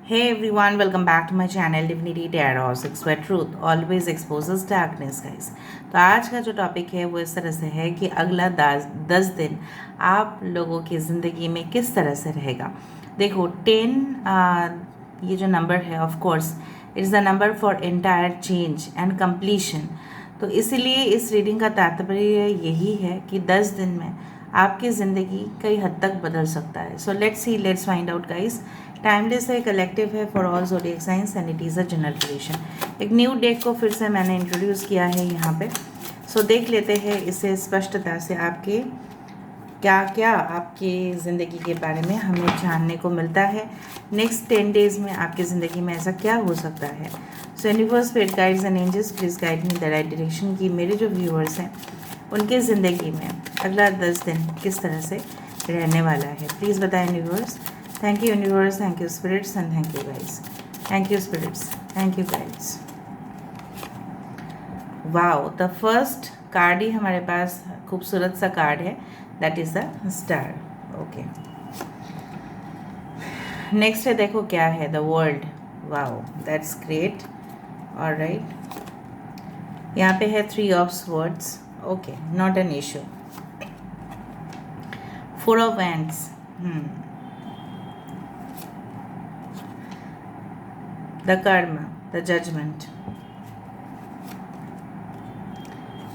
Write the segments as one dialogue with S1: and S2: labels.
S1: Hey everyone, welcome back to my channel Divinity Tarot 6 where truth always exposes darkness guys। तो आज का जो topic है वो इस तरह से है कि अगला 10 दिन आप लोगों की ज़िंदगी में किस तरह से रहेगा। देखो 10 ये जो नंबर है of course it is the number for entire change and completion. तो इसीलिए इस रीडिंग का तात्पर्य यही है कि 10 दिन में आपकी ज़िंदगी कई हद तक बदल सकता है। So let's find out guys. Timeless है, कलेक्टिव है for all zodiac science and it is a general prediction. एक न्यू डेक को फिर से मैंने इंट्रोड्यूस किया है यहाँ पे। सो देख लेते हैं इसे स्पष्टता से आपके क्या क्या आपकी ज़िंदगी के बारे में हमें जानने को मिलता है। नेक्स्ट 10 डेज़ में आपकी ज़िंदगी में ऐसा क्या हो सकता है। So universe, spirit guides and angels please guide me the right direction की मेरे जो व्यूअर्स हैं उनके ज़िंदगी में अगला 10 दिन किस तरह से रहने वाला है। प्लीज़ बताएं universe. Thank you universe, thank you spirits and thank you guides. Thank you spirits, thank you guides. Wow, the first card ही हमारे पास खूबसूरत सा कार्ड है, that is the star. Okay, next है, देखो क्या है, the world. Wow, that's great. Alright, यहाँ पे है 3 of swords. Okay, not an issue. 4 of wands, the karma, the judgment,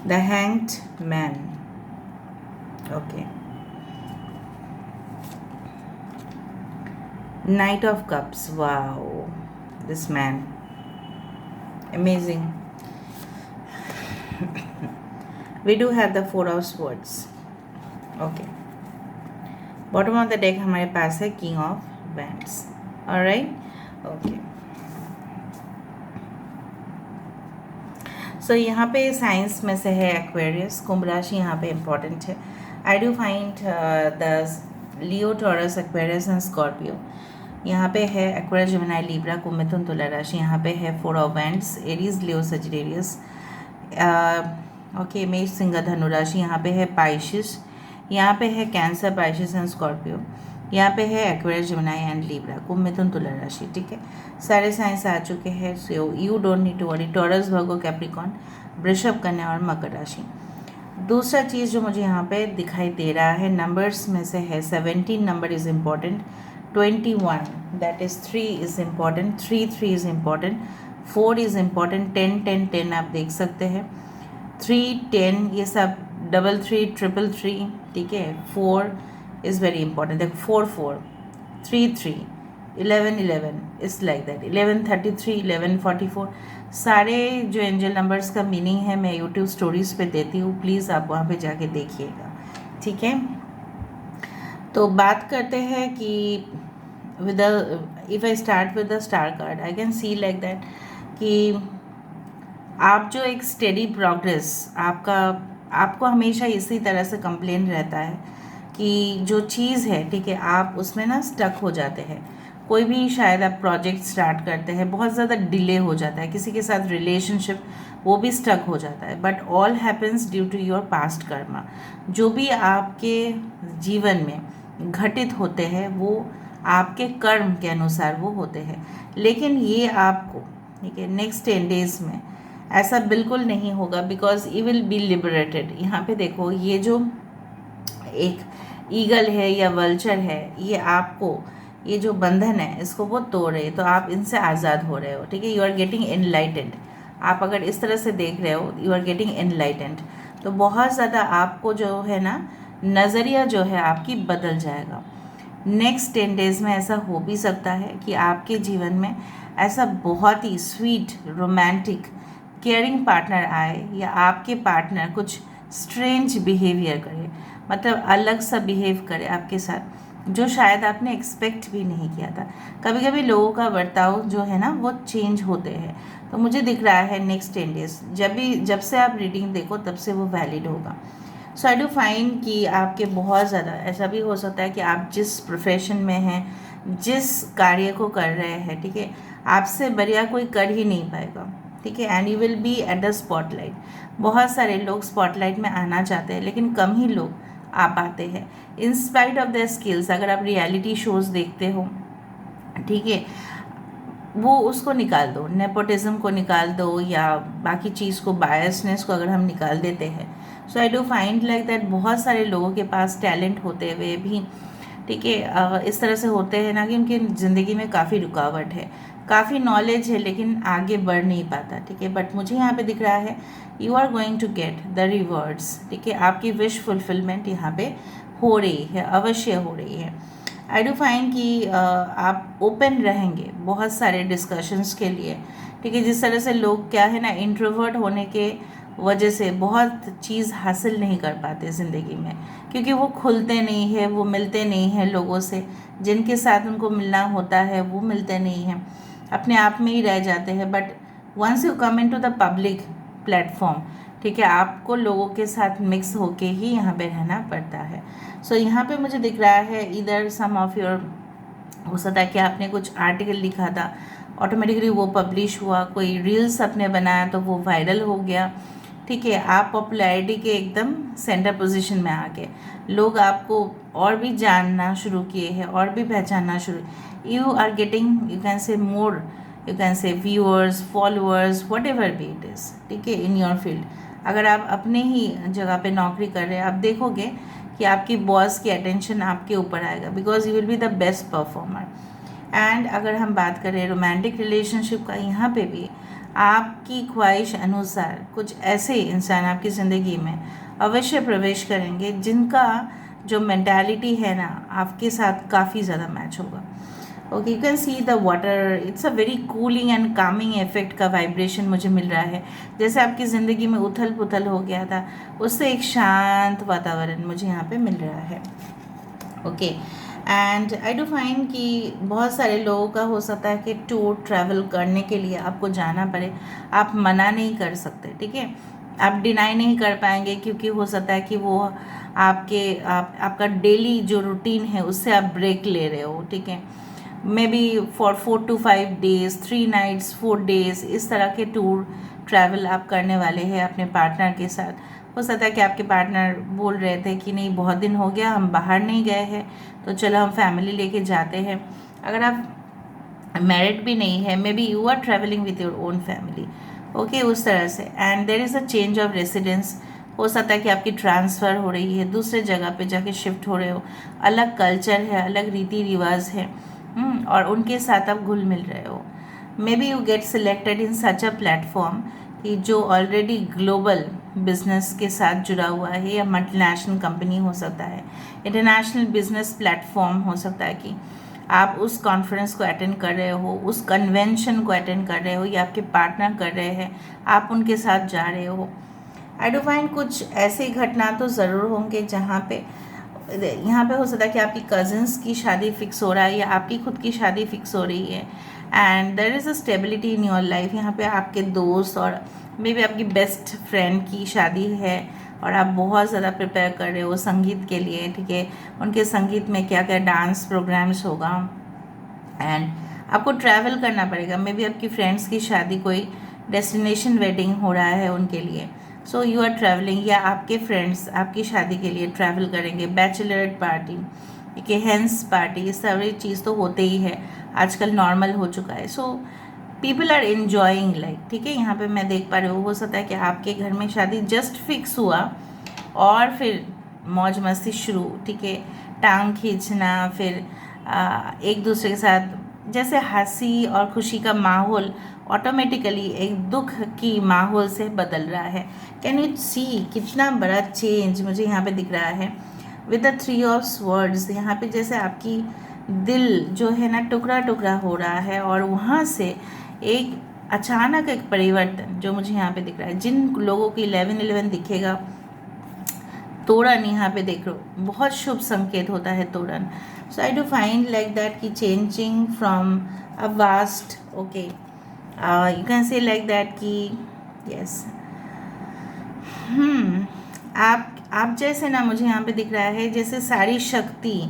S1: the hanged man. Okay, Knight of Cups. Wow, this man, amazing. We do have the 4 of swords. Okay, bottom of the deck हमारे पास है King of Wands. Alright, okay. सो यहाँ पे science में से है Aquarius, कुंभ राशि यहाँ पे इम्पॉर्टेंट है। आई do find the Leo, taurus, Aquarius and Scorpio. यहाँ पे है एक्वेरियस, जेमिनी, लिब्रा, कुंभ, मिथुन, तुला राशि। यहाँ पे है 4 of wands, Aries, Leo, Sagittarius. Okay, मेष, सिंह, धनु राशि। यहाँ पे है पाइशिस, यहाँ पे है कैंसर, पाइशिस एंड स्कॉर्पियो। यहाँ पे है एक्वेरियस, जेमिनी एंड लिब्रा, कुंभ, मिथुन, तुला राशि। ठीक है, सारे साइंस आ चुके हैं। So you don't need to worry. Taurus, Virgo, Capricorn, वृषभ, कन्या और मकर राशि। दूसरा चीज़ जो मुझे यहाँ पे दिखाई दे रहा है नंबर्स में से है 17 number is important, 21 that is 3 is important, 3 is important, 4 is important, 10 आप देख सकते हैं, 3 10 ये सब, 3 3 ठीक है। 4 इज़ वेरी इंपॉर्टेंट। देखो 4 3 11 इज़ लाइक दैट, 1133 1144 सारे जो एंजल नंबर्स का मीनिंग है मैं यूट्यूब स्टोरीज़ पे देती हूँ, प्लीज़ आप वहाँ पे जाके देखिएगा। ठीक है, तो बात करते हैं कि with if I start with the star card I can see like that कि आप जो एक स्टेडी प्रोग्रेस आपको हमेशा इसी तरह से कंप्लेन रहता है कि जो चीज़ है, ठीक है, आप उसमें ना स्टक हो जाते हैं। कोई भी शायद आप प्रोजेक्ट स्टार्ट करते हैं, बहुत ज़्यादा डिले हो जाता है, किसी के साथ रिलेशनशिप वो भी स्टक हो जाता है, but all happens due to your past karma. जो भी आपके जीवन में घटित होते हैं वो आपके कर्म के अनुसार वो होते हैं। लेकिन ये आपको, ठीक है, नेक्स्ट 10 डेज़ में ऐसा बिल्कुल नहीं होगा, because you will B liberated. यहाँ पे देखो, ये जो एक ईगल है या वल्चर है, ये आपको ये जो बंधन है इसको वो तोड़ रहे, तो आप इनसे आज़ाद हो रहे हो। ठीक है, यू आर गेटिंग एनलाइटेंड। आप अगर इस तरह से देख रहे हो, यू आर गेटिंग एनलाइटेंड, तो बहुत ज़्यादा आपको जो है ना नज़रिया जो है आपकी बदल जाएगा। नेक्स्ट 10 डेज़ में ऐसा हो भी सकता है कि आपके जीवन में ऐसा बहुत ही स्वीट, रोमांटिक, केयरिंग पार्टनर आए, या आपके पार्टनर कुछ स्ट्रेंज बिहेवियर करे, मतलब अलग सा बिहेव करे आपके साथ, जो शायद आपने एक्सपेक्ट भी नहीं किया था। कभी कभी लोगों का बर्ताव जो है ना वो चेंज होते हैं, तो मुझे दिख रहा है नेक्स्ट 10 डेज़ जब से आप रीडिंग देखो तब से वो वैलिड होगा। सो आई डू फाइंड कि आपके बहुत ज़्यादा ऐसा भी हो सकता है कि आप जिस प्रोफेशन में हैं, जिस कार्य को कर रहे हैं, ठीक है, आपसे बढ़िया कोई कर ही नहीं पाएगा। ठीक है, and you will B at the spotlight. बहुत सारे लोग स्पॉटलाइट में आना चाहते हैं, लेकिन कम ही लोग आ पाते हैं in spite of the skills. अगर आप रियलिटी शोज़ देखते हो, ठीक है, वो उसको निकाल दो, नेपोटिज्म को निकाल दो या बाकी चीज़ को, बायसनेस को अगर हम निकाल देते हैं। So I do find like that बहुत सारे लोगों के पास टैलेंट होते हुए भी, ठीक है, इस तरह से होते हैं ना कि उनकी ज़िंदगी में काफ़ी रुकावट है, काफ़ी नॉलेज है लेकिन आगे बढ़ नहीं पाता, ठीक है। बट मुझे यहाँ पे दिख रहा है you are going to get the rewards, ठीक है। आपकी विश फुलफिलमेंट यहाँ पे हो रही है, अवश्य हो रही है। आई डू फाइंड कि आप ओपन रहेंगे बहुत सारे डिस्कशंस के लिए, ठीक है। जिस तरह से लोग क्या है ना, इंट्रोवर्ट होने के वजह से बहुत चीज़ हासिल नहीं कर पाते ज़िंदगी में, क्योंकि वो खुलते नहीं है, वो मिलते नहीं हैं लोगों से, जिनके साथ उनको मिलना होता है वो मिलते नहीं हैं, अपने आप में ही रह जाते हैं। But once you come in to the public platform, ठीक है, आपको लोगों के साथ मिक्स होके ही यहाँ पे रहना पड़ता है। सो यहाँ पे मुझे दिख रहा है इधर सम ऑफ योर, हो सकता है कि आपने कुछ आर्टिकल लिखा था, ऑटोमेटिकली वो पब्लिश हुआ, कोई रील्स आपने बनाया तो वो वायरल हो गया, ठीक है। आप पॉपुलैरिटी के एकदम सेंटर पोजीशन में आ गए, लोग आपको और भी जानना शुरू किए हैं और भी पहचानना शुरू, you are getting, you can say more, you can say viewers, followers, whatever be it is, ठीक है, इन योर फील्ड। अगर आप अपने ही जगह पे नौकरी कर रहे हैं, आप देखोगे कि आपकी बॉस की अटेंशन आपके ऊपर आएगा, because you will be the best performer. And अगर हम बात करें रोमांटिक रिलेशनशिप का, यहाँ पे भी आपकी ख्वाहिश अनुसार कुछ ऐसे इंसान आपकी ज़िंदगी में अवश्य प्रवेश करेंगे जिनका जो मेंटालिटी है ना आपके साथ काफ़ी ज़्यादा मैच होगा। Okay, you can see the water, it's a very cooling and Kameng effect का वाइब्रेशन मुझे मिल रहा है, जैसे आपकी ज़िंदगी में उथल पुथल हो गया था, उससे एक शांत वातावरण मुझे यहाँ पे मिल रहा है। Okay, and I do find कि बहुत सारे लोगों का हो सकता है कि टूर ट्रैवल करने के लिए आपको जाना पड़े, आप मना नहीं कर सकते, ठीक है, आप डिनाई नहीं कर पाएंगे, क्योंकि हो सकता है कि वो आपका डेली जो रूटीन है उससे आप ब्रेक ले रहे हो, ठीक है। May be for 4 to 5 days, 3 nights, 4 days, इस तरह के टूर ट्रैवल आप करने वाले हैं अपने पार्टनर के साथ। हो सकता है कि आपके पार्टनर बोल रहे थे कि नहीं बहुत दिन हो गया हम बाहर नहीं गए हैं, तो चलो हम फैमिली लेके जाते हैं। अगर आप मैरिड भी नहीं है, maybe you are travelling with your own family, okay, उस तरह से। And there is a change of residence, हो सकता है कि आपकी ट्रांसफ़र हो रही है, दूसरे जगह पे जाके शिफ्ट हो रहे हो, अलग कल्चर है, अलग रीति रिवाज है, और उनके साथ आप घुल मिल रहे हो। Maybe you get selected in such a platform कि जो ऑलरेडी ग्लोबल बिजनेस के साथ जुड़ा हुआ है, या मल्टीनेशनल कंपनी हो सकता है, इंटरनेशनल बिजनेस प्लेटफॉर्म हो सकता है कि आप उस कॉन्फ्रेंस को अटेंड कर रहे हो, उस कन्वेंशन को अटेंड कर रहे हो, या आपके पार्टनर कर रहे हैं, आप उनके साथ जा रहे हो। आई डू फाइंड कुछ ऐसे घटना तो ज़रूर होंगे जहाँ पे, यहाँ पे हो सकता है कि आपकी कज़न्स की शादी फिक्स हो रहा है, या आपकी खुद की शादी फिक्स हो रही है, and there is a stability in your life. यहाँ पे आपके दोस्त और मे बी आपकी बेस्ट फ्रेंड की शादी है, और आप बहुत ज़्यादा प्रिपेयर कर रहे हो संगीत के लिए, ठीक है, उनके संगीत में क्या क्या डांस प्रोग्राम्स होगा, एंड आपको ट्रैवल करना पड़ेगा। मे बी आपकी फ्रेंड्स की शादी, कोई डेस्टिनेशन वेडिंग हो रहा है उनके लिए, सो यू आर ट्रैवलिंग, या आपके फ्रेंड्स आपकी शादी के लिए ट्रैवल करेंगे, बैचलरेट पार्टी, ठीक है, हेंस पार्टी, इस सारी चीज़ तो होते ही है, आजकल नॉर्मल हो चुका है। So people are enjoying life, ठीक है। यहाँ पे मैं देख पा रही हूँ, हो सकता है कि आपके घर में शादी जस्ट फिक्स हुआ और फिर मौज मस्ती शुरू, ठीक है, टांग खींचना, फिर एक दूसरे के साथ जैसे हंसी और खुशी का माहौल ऑटोमेटिकली एक दुख की माहौल से बदल रहा है। कैन यू सी कितना बड़ा चेंज मुझे यहाँ पे दिख रहा है विद द 3 of Swords। यहाँ पे जैसे आपकी दिल जो है ना टुकड़ा टुकड़ा हो रहा है, और वहाँ से एक अचानक एक परिवर्तन जो मुझे यहाँ पे दिख रहा है। जिन लोगों की 11-11 दिखेगा, तोड़न यहाँ पे देख लो, बहुत शुभ संकेत होता है तोड़न। So I do find like that कि changing from a vast, okay, you can say like that कि यस, आप जैसे ना मुझे यहाँ पे दिख रहा है जैसे सारी शक्ति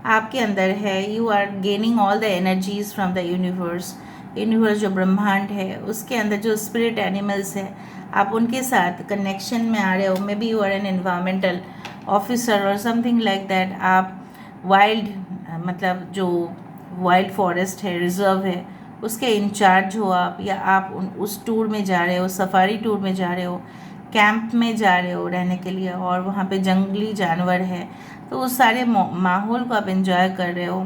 S1: आपके अंदर है, you are gaining all the energies from the universe. Universe जो ब्रह्मांड है उसके अंदर जो स्पिरिट एनिमल्स है, आप उनके साथ कनेक्शन में आ रहे हो। Maybe you are an environmental officer और समथिंग लाइक दैट। आप वाइल्ड, मतलब जो वाइल्ड फॉरेस्ट है, रिजर्व है, उसके इंचार्ज हो आप, या आप उस टूर में जा रहे हो, सफारी टूर में जा रहे हो, कैंप में जा रहे हो रहने के लिए, और वहाँ पे जंगली जानवर है, तो उस सारे माहौल को आप एंजॉय कर रहे हो।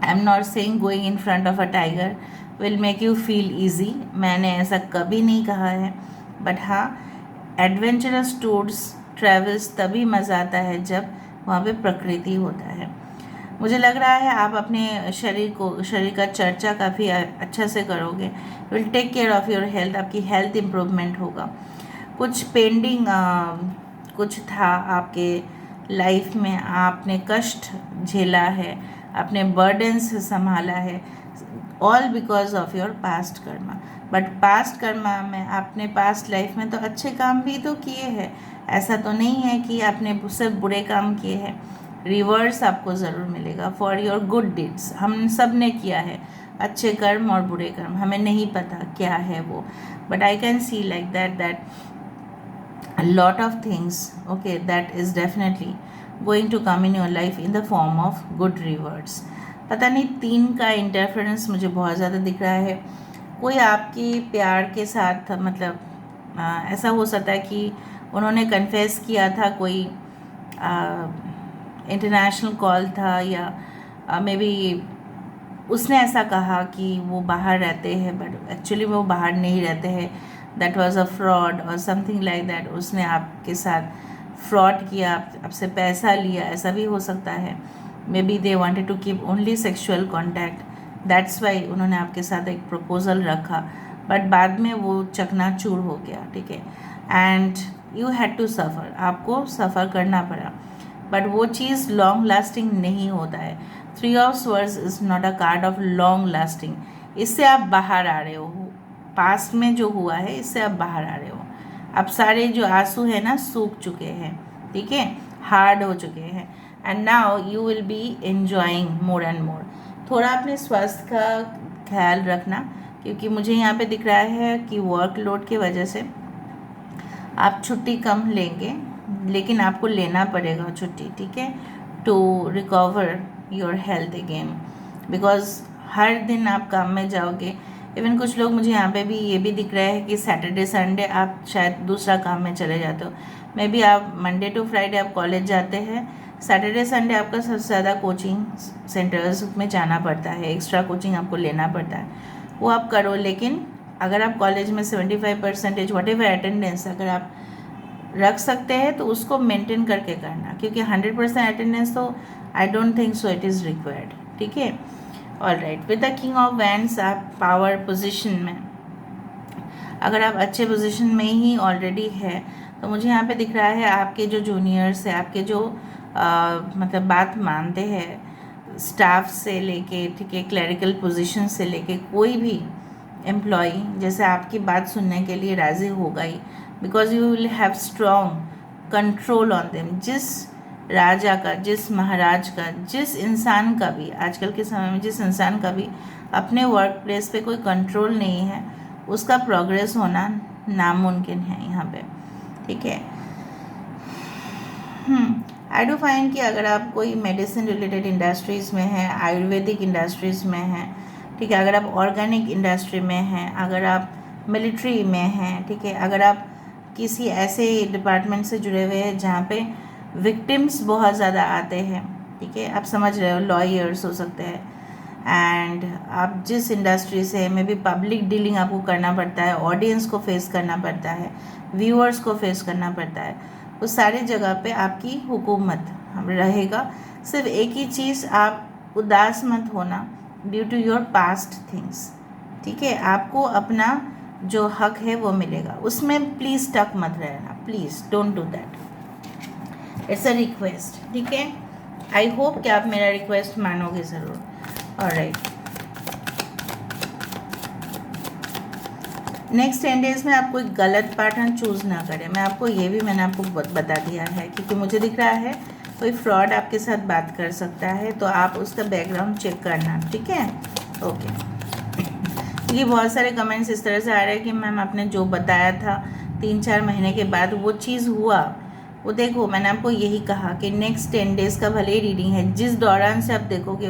S1: I am not saying going in front of a tiger will make you feel easy, मैंने ऐसा कभी नहीं कहा है, बट हाँ, एडवेंचरस टूर्स ट्रैवल्स तभी मज़ा आता है जब वहाँ पे प्रकृति होता है। मुझे लग रहा है आप अपने शरीर का चर्चा काफ़ी अच्छा से करोगे, will take care of your health, आपकी हेल्थ इम्प्रूवमेंट होगा। कुछ पेंडिंग कुछ था आपके लाइफ में, आपने कष्ट झेला है, आपने बर्डन्स संभाला है, all because of your past Karma. But past Karma में आपने पास्ट लाइफ में तो अच्छे काम भी तो किए हैं, ऐसा तो नहीं है कि आपने सिर्फ बुरे काम किए हैं। रिवर्स आपको ज़रूर मिलेगा फॉर योर गुड डीड्स। हम सब ने किया है अच्छे कर्म और बुरे कर्म, हमें नहीं पता क्या है वो, but I can see like that a lot of things, okay, that is definitely going to come in your life in the form of good rewards। पता नहीं 3 का इंटरफेरेंस मुझे बहुत ज़्यादा दिख रहा है। कोई आपके प्यार के साथ मतलब ऐसा हो सकता है कि उन्होंने कन्फेस किया था, कोई इंटरनेशनल कॉल था, या मे बी उसने ऐसा कहा कि वो बाहर रहते हैं बट एक्चुअली वो बाहर नहीं रहते हैं, दैट वाज अ फ्रॉड और समथिंग लाइक दैट। उसने आपके साथ फ्रॉड किया, आपसे पैसा लिया, ऐसा भी हो सकता है। Maybe they wanted to keep only sexual contact, that's why उन्होंने आपके साथ एक प्रपोजल रखा, बट बाद में वो चकनाचूर हो गया, ठीक है, and you had to suffer, आपको सफ़र करना पड़ा, बट वो चीज़ लॉन्ग लास्टिंग नहीं होता है। 3 of swords is not a card of long lasting. इससे आप बाहर आ रहे हो, पास्ट में जो हुआ है इससे आप बाहर आ रहे हो। अब सारे जो आंसू है ना सूख चुके हैं, ठीक है, हार्ड हो चुके हैं, and now you will B enjoying more and more. थोड़ा अपने स्वास्थ्य का ख्याल रखना, क्योंकि मुझे यहाँ पे दिख रहा है कि वर्कलोड की वजह से आप छुट्टी कम लेंगे, लेकिन आपको लेना पड़ेगा छुट्टी, ठीक है, to recover your health again, because हर दिन आप काम में जाओगे। इवन कुछ लोग, मुझे यहाँ पे भी ये भी दिख रहा है कि सैटरडे संडे आप शायद दूसरा काम में चले जाते हो, मे बी आप मंडे टू फ्राइडे आप कॉलेज जाते हैं, सैटरडे संडे आपका सबसे ज़्यादा कोचिंग सेंटर्स में जाना पड़ता है, एक्स्ट्रा कोचिंग आपको लेना पड़ता है, वो आप करो। लेकिन अगर आप कॉलेज में 75% वट एवर अटेंडेंस अगर आप रख सकते हैं तो उसको मेंटेन करके करना, क्योंकि 100% अटेंडेंस तो I don't think so it is required, ठीक है। All right, with the king of wands आप पावर पोजीशन में, अगर आप अच्छे पोजीशन में ही ऑलरेडी है तो मुझे यहाँ पे दिख रहा है आपके जो जूनियर्स है, आपके जो मतलब बात मानते हैं, स्टाफ से लेके, ठीक है, क्लरिकल पोजीशन से लेके कोई भी एम्प्लॉई जैसे आपकी बात सुनने के लिए राज़ी होगा ही, because you will have strong control on them. जिस राजा का, जिस महाराज का, जिस इंसान का भी आजकल के समय में जिस इंसान का भी अपने वर्क प्लेस पे कोई कंट्रोल नहीं है, उसका प्रोग्रेस होना नामुमकिन है यहाँ पे, ठीक है। आई डू फाइंड कि अगर आप कोई मेडिसिन रिलेटेड इंडस्ट्रीज़ में हैं, आयुर्वेदिक इंडस्ट्रीज़ में हैं, ठीक है, अगर आप ऑर्गेनिक इंडस्ट्री में हैं, अगर आप मिलिट्री में हैं, ठीक है, अगर आप किसी ऐसे डिपार्टमेंट से जुड़े हुए हैं जहाँ पे विक्टिम्स बहुत ज़्यादा आते हैं, ठीक है, आप समझ रहे हो, लॉयर्स हो सकते हैं, एंड आप जिस इंडस्ट्री से मे बी पब्लिक डीलिंग आपको करना पड़ता है, ऑडियंस को फेस करना पड़ता है, व्यूअर्स को फेस करना पड़ता है, उस सारी जगह पे आपकी हुकूमत रहेगा। सिर्फ एक ही चीज़, आप उदास मत होना due to your past things, ठीक है, आपको अपना जो हक है वो मिलेगा, उसमें प्लीज़ टक मत रहना, please don't do that, it's a request, ठीक है। आई होप कि आप मेरा रिक्वेस्ट मानोगे ज़रूर। ऑलराइट, नेक्स्ट 10 डेज़ में आप कोई गलत पार्टनर चूज़ ना करें। मैंने आपको बता दिया है, क्योंकि मुझे दिख रहा है कोई फ्रॉड आपके साथ बात कर सकता है, तो आप उसका बैकग्राउंड चेक करना, ठीक है, ओके। क्योंकि बहुत सारे कमेंट्स इस तरह से आ रहे हैं कि मैम आपने जो बताया था 3-4 महीने के बाद वो चीज़ हुआ, वो देखो मैंने आपको यही कहा कि नेक्स्ट 10 डेज़ का भले ही रीडिंग है, जिस दौरान से आप देखोगे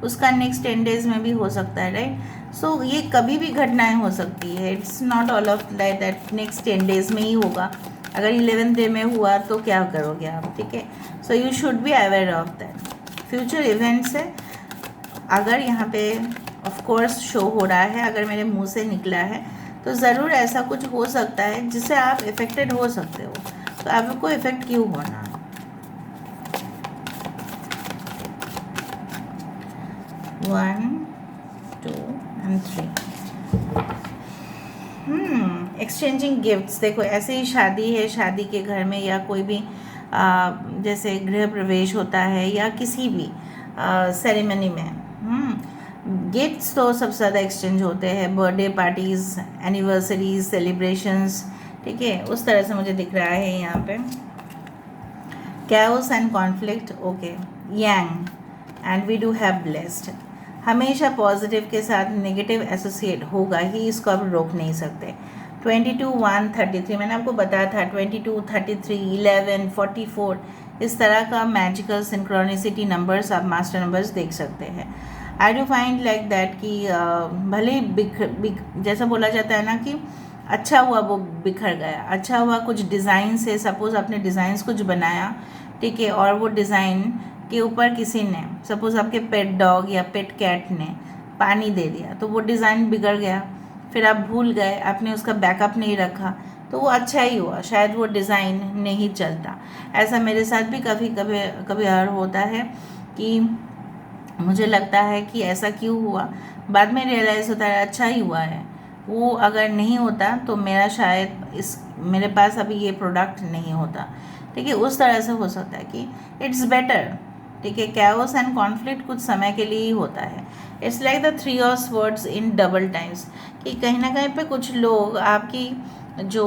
S1: उसका नेक्स्ट 10 डेज में भी हो सकता है, राइट। सो ये कभी भी घटनाएं हो सकती है, it's not all of like that next 10 days में ही होगा। अगर 11th डे में हुआ तो क्या करोगे आप, ठीक है। So you should be aware of that. Future events है, अगर यहाँ पे ऑफ कोर्स शो हो रहा है, अगर मेरे मुंह से निकला है तो ज़रूर ऐसा कुछ हो सकता है जिससे आप इफ़ेक्टेड हो सकते हो। तो आपको इफ़ेक्ट क्यों होना है। 1 2 and 3 एक्सचेंजिंग गिफ्ट्स। देखो ऐसे ही शादी है, शादी के घर में या कोई भी जैसे गृह प्रवेश होता है या किसी भी सेरेमनी में गिफ्ट्स तो सबसे ज़्यादा एक्सचेंज होते हैं। बर्थडे पार्टीज़, एनिवर्सरीज, सेलिब्रेशंस, ठीक है, उस तरह से मुझे दिख रहा है यहाँ पे। Chaos and conflict, okay, yang and we do have blessed. हमेशा पॉजिटिव के साथ नेगेटिव एसोसिएट होगा ही, इसको आप रोक नहीं सकते। 22 1 33 मैंने आपको बताया था, 22 33 11 44 इस तरह का मैजिकल सिंक्रोनिसिटी नंबर्स आप मास्टर नंबर्स देख सकते हैं। आई डू फाइंड लाइक दैट कि भले जैसा बोला जाता है ना कि अच्छा हुआ वो बिखर गया, अच्छा हुआ कुछ डिज़ाइन से, सपोज़ आपने डिज़ाइंस कुछ बनाया, ठीक है, और वो डिज़ाइन के ऊपर किसी ने, सपोज़ आपके पेट डॉग या पेट कैट ने पानी दे दिया तो वो डिज़ाइन बिगड़ गया, फिर आप भूल गए, आपने उसका बैकअप नहीं रखा, तो वो अच्छा ही हुआ, शायद वो डिज़ाइन नहीं चलता। ऐसा मेरे साथ भी कभी और होता है कि मुझे लगता है कि ऐसा क्यों हुआ, बाद में रियलाइज़ होता है अच्छा ही हुआ है। वो अगर नहीं होता तो मेरा शायद मेरे पास अभी ये प्रोडक्ट नहीं होता, ठीक है। उस तरह से हो सकता है कि इट्स बेटर, ठीक है। कैओस एंड कॉन्फ्लिक्ट कुछ समय के लिए ही होता है। It's like the 3 of swords in double times, कि कहीं ना कहीं पे कुछ लोग आपकी जो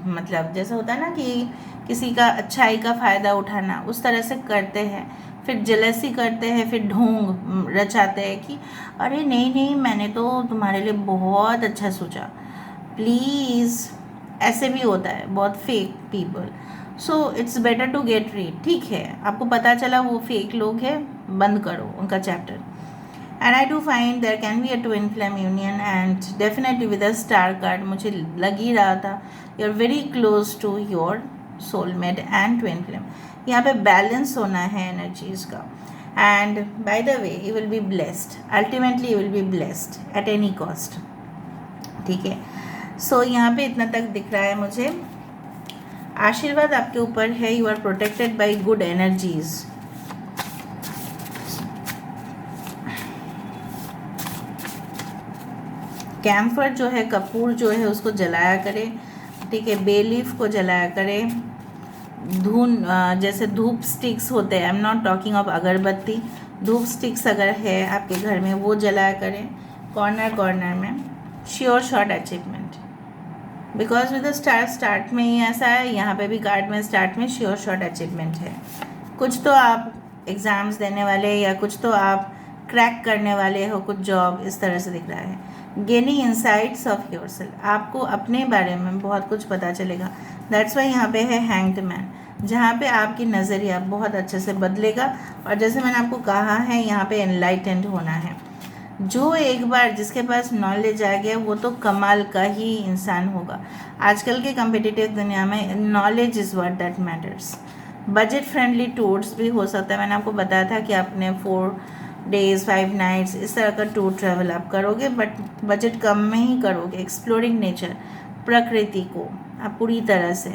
S1: मतलब जैसा होता है ना कि किसी का अच्छाई का फ़ायदा उठाना, उस तरह से करते हैं, फिर जेलसी करते हैं, फिर ढोंग रचाते हैं कि अरे नहीं नहीं मैंने तो तुम्हारे लिए बहुत अच्छा सोचा, प्लीज़। ऐसे भी होता है, बहुत fake people. So it's better to get rid, ठीक है, आपको पता चला वो फेक लोग हैं, बंद करो उनका chapter. And I do find there can be a twin flame union and definitely with a star card मुझे लग ही रहा था you are very close to your soulmate and twin flame. यहाँ पे बैलेंस होना है एनर्जीज का। And by the way you will be blessed, ultimately you will be blessed at any cost, ठीक है। सो यहाँ पे इतना तक दिख रहा है मुझे। आशीर्वाद आपके ऊपर है, you are protected by good energies. Camphor जो है, कपूर जो है उसको जलाया करें, ठीक है। बेलीफ को जलाया करें। धून जैसे धूप स्टिक्स होते हैं, I am not talking of अगरबत्ती, धूप स्टिक्स अगर है आपके घर में वो जलाया करें कॉर्नर कॉर्नर में। Sure short achievement, because with the start में ही ऐसा है, यहाँ पे भी कार्ड में स्टार्ट में श्योर शॉर्ट अचीवमेंट है। कुछ तो आप एग्ज़ाम्स देने वाले या कुछ तो आप क्रैक करने वाले हो, कुछ जॉब, इस तरह से दिख रहा है। गेनिंग इंसाइट्स ऑफ योरसेल्फ, आपको अपने बारे में बहुत कुछ पता चलेगा। दैट्स वाई यहाँ पे है हैंग्ड मैन, जहाँ पे आपकी नज़रिया बहुत अच्छे से बदलेगा। और जैसे मैंने आपको कहा है यहाँ पे एनलाइटेंड होना है। जो एक बार जिसके पास नॉलेज आ गया वो तो कमाल का ही इंसान होगा। आजकल के कम्पिटिटिव दुनिया में knowledge is what that matters. Budget friendly tours भी हो सकता है, मैंने आपको बताया था कि आपने 4 days 5 nights इस तरह का टूर ट्रैवल आप करोगे, बट बजट कम में ही करोगे। एक्सप्लोरिंग नेचर, प्रकृति को आप पूरी तरह से,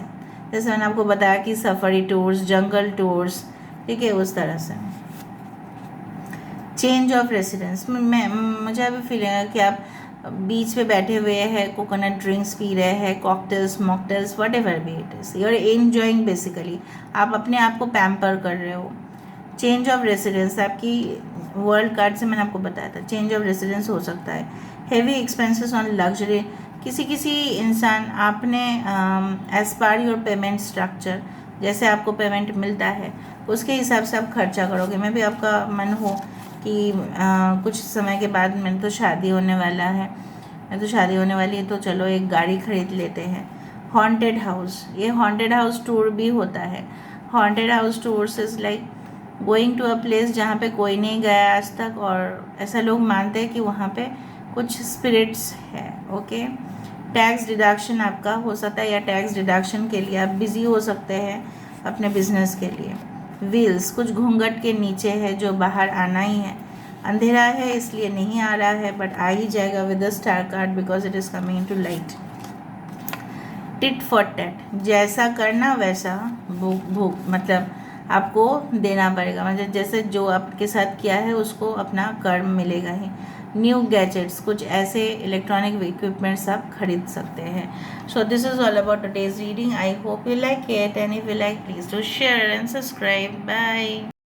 S1: जैसे मैंने आपको बताया कि सफारी टूर्स, जंगल टूर्स, ठीक है, उस तरह से। चेंज ऑफ रेसिडेंस, मुझे अभी फीलिंग है कि आप बीच पे बैठे हुए हैं, कोकोनट ड्रिंक्स पी रहे हैं, cocktails mocktails whatever be it is, you are enjoying basically, आप अपने आप को पैम्पर कर रहे हो। चेंज ऑफ रेसिडेंस, आपकी वर्ल्ड कार्ड से मैंने आपको बताया था, चेंज ऑफ रेसिडेंस हो सकता है। हेवी एक्सपेंसेस ऑन लग्जरी, किसी इंसान आपने as per your payment structure, जैसे आपको पेमेंट मिलता है उसके हिसाब से आप खर्चा करोगे। मैं भी आपका मन हो कि कुछ समय के बाद मैंने तो शादी होने वाला है, मैं तो शादी होने वाली है, तो चलो एक गाड़ी खरीद लेते हैं। हॉन्टेड हाउस, ये हॉन्टेड हाउस टूर भी होता है। Haunted house tours is like going to a place जहाँ पे कोई नहीं गया आज तक, और ऐसा लोग मानते हैं कि वहाँ पे कुछ स्पिरिट्स है। ओके, टैक्स डिडक्शन आपका हो सकता है, या टैक्स डिडक्शन के लिए आप बिज़ी हो सकते हैं अपने बिजनेस के लिए। व्हील्स, कुछ घूंघट के नीचे है जो बाहर आना ही है। अंधेरा है इसलिए नहीं आ रहा है, बट आ ही जाएगा with the star card because it is coming to light. Tit for tat, जैसा करना वैसा भूख मतलब आपको देना पड़ेगा, मतलब जैसे जो आपके साथ किया है उसको अपना कर्म मिलेगा ही। न्यू गैजेट्स, कुछ ऐसे इलेक्ट्रॉनिक इक्विपमेंट्स आप खरीद सकते हैं। So this is all about today's reading. I hope you like it, and if you like please do share and subscribe. Bye.